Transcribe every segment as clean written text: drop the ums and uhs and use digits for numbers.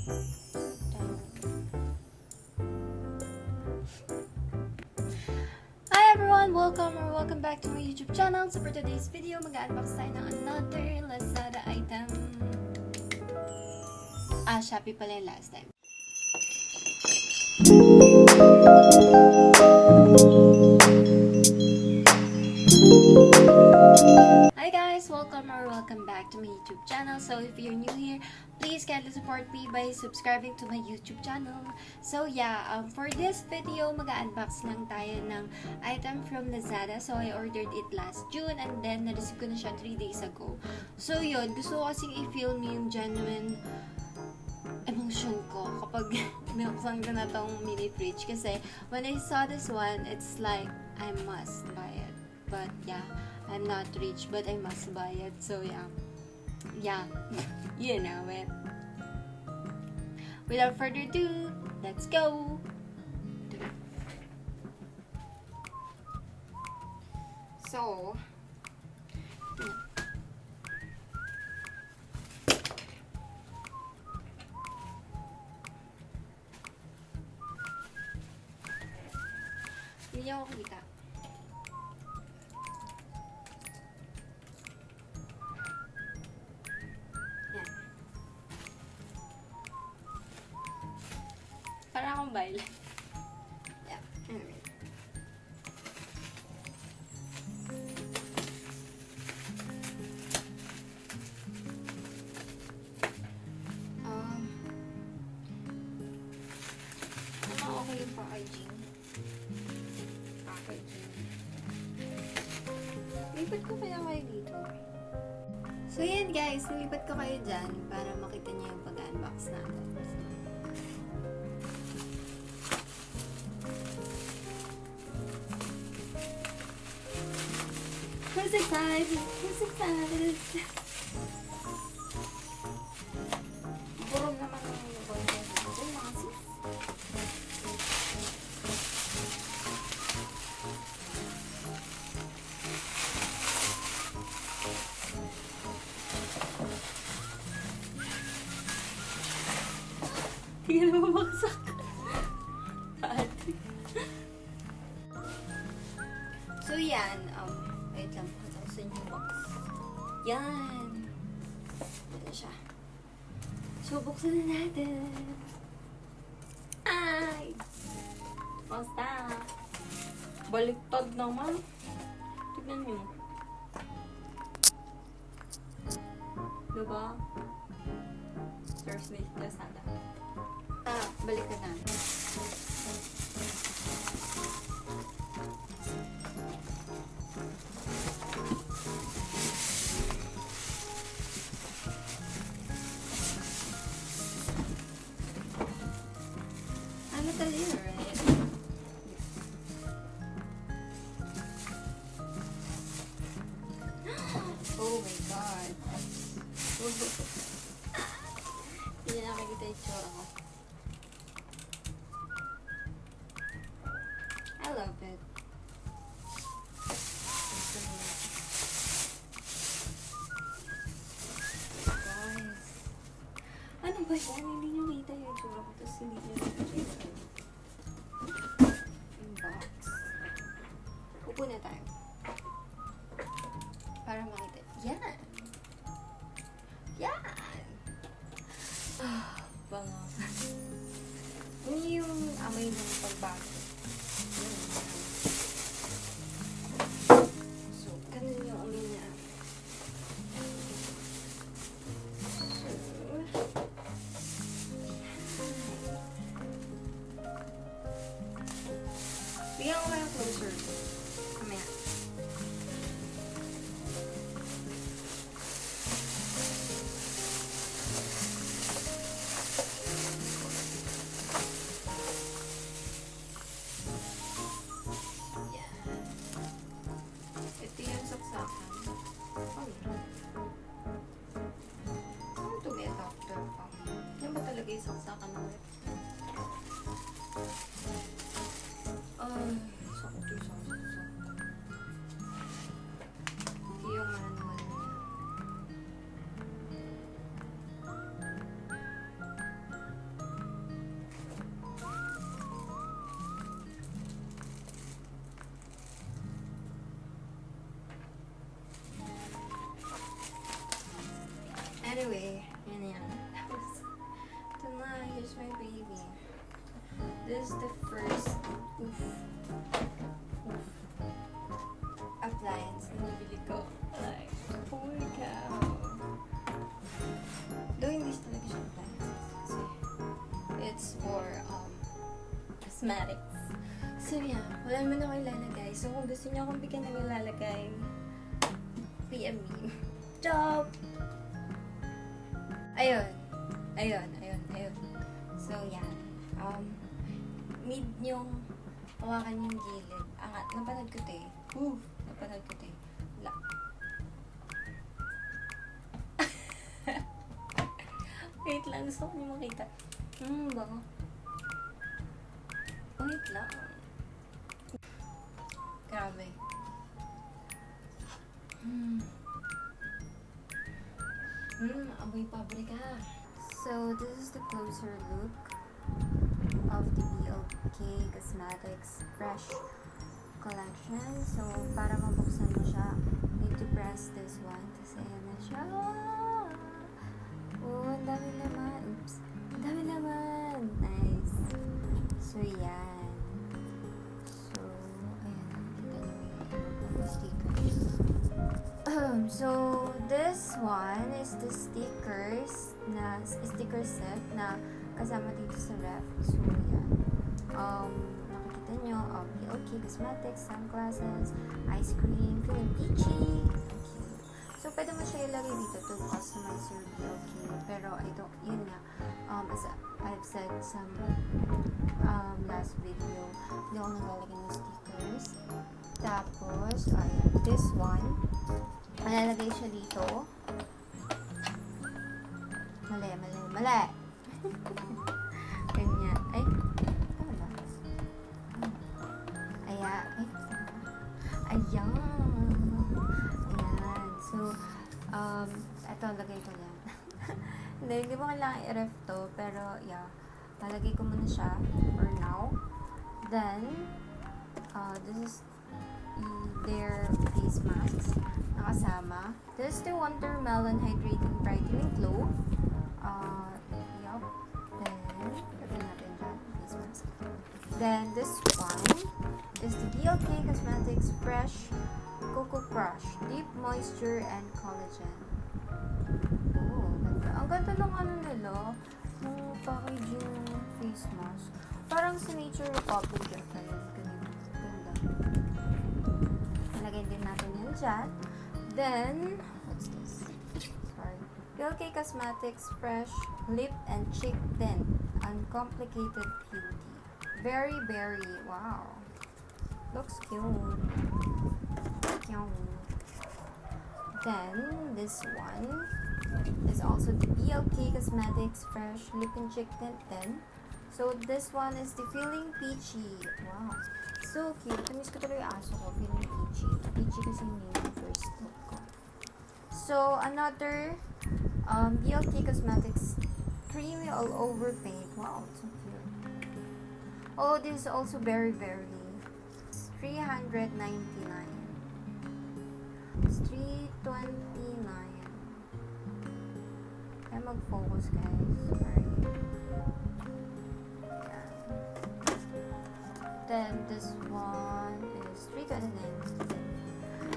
Hi everyone! Welcome back to my YouTube channel. So for today's video, mag-unbox tayo ng another Lazada item. Shopee pala yung last time. Hi guys! Welcome back to my YouTube channel. So if you're new here, please kindly support me by subscribing to my YouTube channel. So yeah, for this video, mag-unbox lang tayo ng item from Lazada. So I ordered it last June and then na-receive ko na siya 3 days ago. So yun, gusto ko kasing i-feel yung genuine emotion ko kapag binuksan ko na tong mini fridge. Kasi when I saw this one, it's like, I must buy it. But yeah, I'm not rich, but I must buy it. So yeah, you know it. Without further ado, let's go! So, hindi ako kita. Para akong baile. Yeah. Anyway. Okay yung packaging. Lipat ko kaya kayo dito. So yan guys, nilipat ko kayo dyan para makita niyo yung pag-unbox natin. Who's excited? Who's excited? Burong naman ang buwan na dito, mga sis. Tingnan mo baksak. So yan, wait lang, patakusin yung box. Yan. Ito siya. So, buksan na natin. Ay! Basta. Baliktad naman. Tignan nyo. Diba? Thursday, Lazada. Baliktad na. Right? Oh my god. Hindi na makikita yung tsura ko. I love it. Guys. Ano ba yan? Hindi nyo makita yung tsura ko. Tapos hindi nyo makita yung box. Upo na tayo. Para makita. Yan! Yan! Bango. Yun yung amoy ng pagbago. So, ganun yung amoy niya. Bigyan ko kayo closer. Kamaya. Yan. Ito yung saksakan. Ano ito may adapter pa? Yan ba talaga yung saksakan ulit? Sakot yung saksakan. Yung manual niya. Yan. Tapos, ito na, here's my baby. This is the first appliance na nabili ko. Like, oh my cow. Though hindi talaga siya appliances. Kasi, it's for, cosmetics. So, yeah. Wala naman ako ilalagay. So, kung gusto niyo akong bigyan ng ilalagay, PM me. Job! Ayun. So, yan. Mid yung hawakan yung gilid. Napanood ko te. Wait lang. Gusto ko niyo makita. Bango. Wait lang. Grabe. Amoy pabrika. So, this is the closer look of the BLK Cosmetics Fresh Collection. So, para mabuksan mo siya, need to press this one. Kasi ayan na siya. Oh, ang dami naman. Oops. Ang dami naman. Nice. So, yan. So, ayan. Kita nyo yung stickers. So, this one is the sticker set na kasama dito sa ref. So, yan. Nakikita nyo, BLK Cosmetics, sunglasses, ice cream, feeling peachy. So, pwede mo siya ilagay dito to customize your BLK. Pero, yun nga, as I've said some last video, hindi ako naglalagay ng stickers. Tapos, ayan, this one, malalagay siya dito. Mali. Ganyan. Ay, tama ba? Ayan. So, eto, lagay ko yan. Hindi mo kailangan i-ref to, pero, yeah, lalagay ko muna siya for now. Then, this is their face masks na kasama. This is the Watermelon Hydrating Brightening Glow. Yup. Then, lagyan natin dyan, face mask. Then, this one is the BLK Cosmetics Fresh Cocoa Crush Deep Moisture and Collagen. Oh, ganda. Ang ganda lang nila, yung packaging ng face mask. Parang sa Nature Republic yung kayo. Ganda. Nalagay din natin yan dyan. Then, what's this? Sorry. BLK Cosmetics Fresh Lip and Cheek Tint Uncomplicated Beauty. Very berry. Wow. Looks cute. Then, this one is also the BLK Cosmetics Fresh Lip and Cheek Tint 10. So, this one is the Feeling Peachy. Wow. So cute. Tamis ko tuloy yung aso ko. Feeling peachy. Peachy kasi yung first look ko. So, another BLK Cosmetics Creamy All Over Paint. Wow, so cute. Oh, this is also very, very. It's $399. It's $329. Kaya mag-focus, guys. Sorry. Yeah. Then, this one is $329.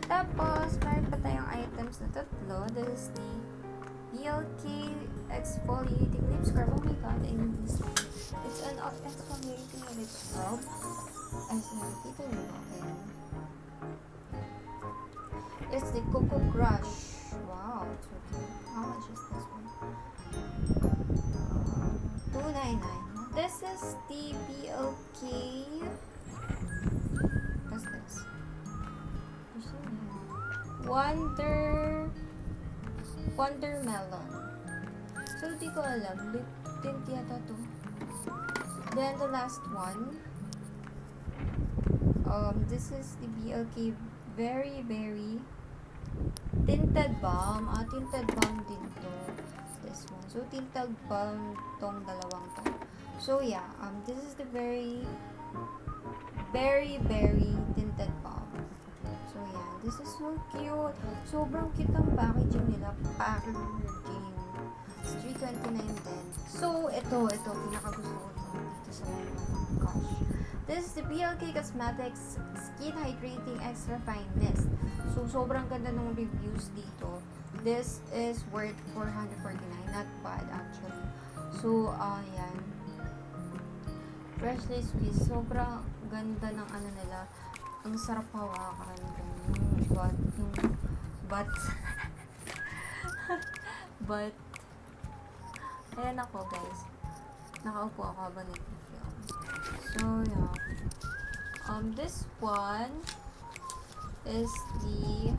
Tapos, meron pa tayong items na tatlo. This is the BLK Exfoliating Lip Scrub. Oh my god, I need this one. It's an exfoliating lip scrub. Ay, sorry, kita nyo ba? Ayan. It's the Cocoa Crush. Wow, it's so cute. How much is this one? $299. This is the BLK. What's this? Watermelon. So, di ko alam. Lip tint yata to. Then, the last one. This is the BLK Very, Very Tinted Balm. Tinted Balm din to. This one. So, tinted balm tong dalawang to. So, yeah. This is the Very, Very, Very Tinted Balm. So, yeah. This is so cute. Sobrang cute ang packaging nila. Packaging. It's $29 din. So, ito, pinakagusto ko dito sa mga gosh. This is the BLK Cosmetics Skin Hydrating Extra Fine Mist. So, sobrang ganda ng reviews dito. This is worth $449. Not bad, actually. So, yan. Freshly squeezed. Sobrang ganda ng ano nila. Ang sarap hawakan. Yung but ayan ako, guys. Nakaupo ako habang nag-film. So, yeah. This one is the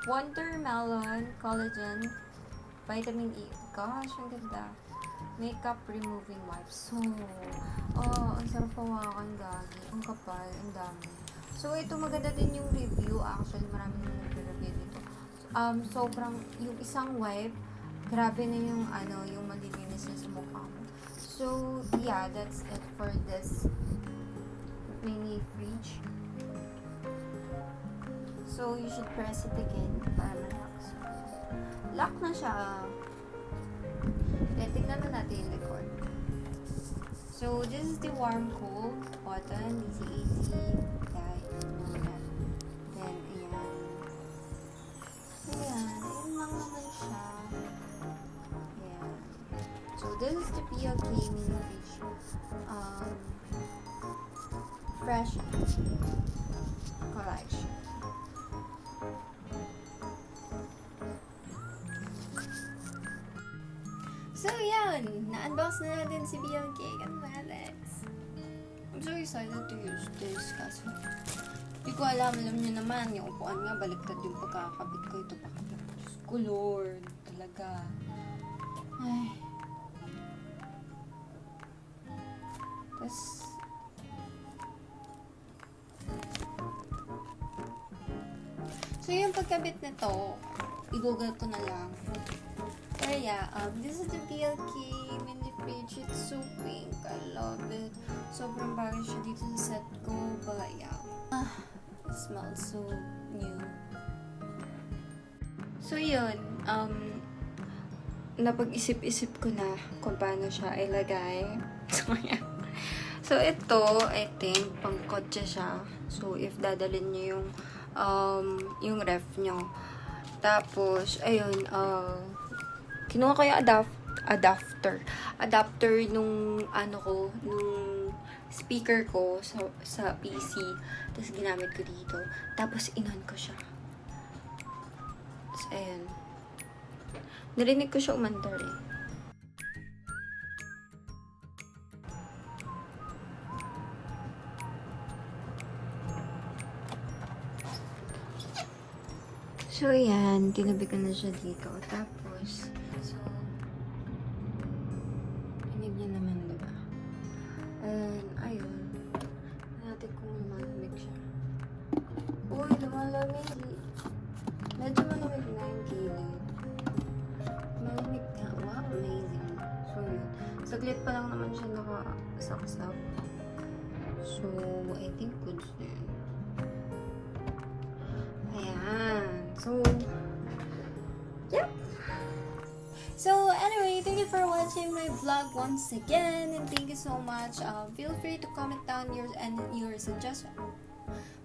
Watermelon Collagen Vitamin E. Gosh, ang ganda. Makeup removing wipes. So, ang sarap hawakan, gagi. Ang kapal, ang dami. So, ito maganda din yung review. Actually, marami nang nag-review dito. Sobrang, yung isang wipe, grabe na yung, yung malilinis na sa mukha mo. So, yeah, that's it for this mini fridge. So, you should press it again para ma-lock. So, lock na siya. Tignan na natin yung record. So, this is the warm cold button. Easy. Then, ayan. Ayan lang naman siya. Ayan. So, this is the BLK mini fridge. Fresh collection. So, yan. Na-unbox na natin si BLK Cosmetics. I'm so excited to use this kasi hindi ko alam niyo naman, yung upuan nga, baliktad yung pagkakabit ko. Ito pa kaya. Diyos ko, Lord. Talaga. Ay. Tapos, so, yung pagkabit nito, i-google ko na lang. Pero yeah, this is the BLK mini fridge. It's so pink. I love it. Sobrang bagay siya dito sa set ko. But yeah. It smells so new. So yun, napag-isip-isip ko na kung paano siya ilagay. So yeah. So ito, I think, pang kotse siya. So if dadalhin niyo yung ref nyo. Tapos, ayun, kinuha ko yung adapter nung nung speaker ko sa PC. Tapos ginamit ko dito. Tapos inon ko siya. Tapos ayan. Narinig ko siya umandar eh. So, yan. Tinabi ko na siya dito. Tapos, so, inig niya naman, diba? And, ayun. Natin kung malamig siya. Uy, lumalamig. Medyo malamig na yung gilid. Malamig na. Wow, amazing. So, yun. Saglit pa lang naman siya nakasaksak. So, I think goods na yun. Ayan. So, yep. So, anyway, thank you for watching my vlog once again, and thank you so much. Feel free to comment down your suggestions.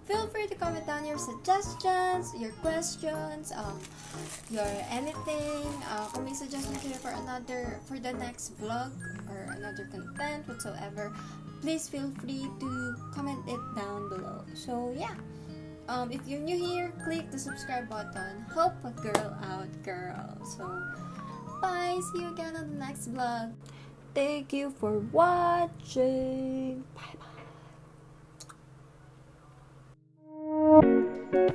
Feel free to comment down your suggestions, your questions, your anything. Kung may suggestion kayo for the next vlog or another content whatsoever, please feel free to comment it down below. So, yeah. If you're new here, click the subscribe button. Help a girl out, girl. So, bye. See you again on the next vlog. Thank you for watching. Bye bye.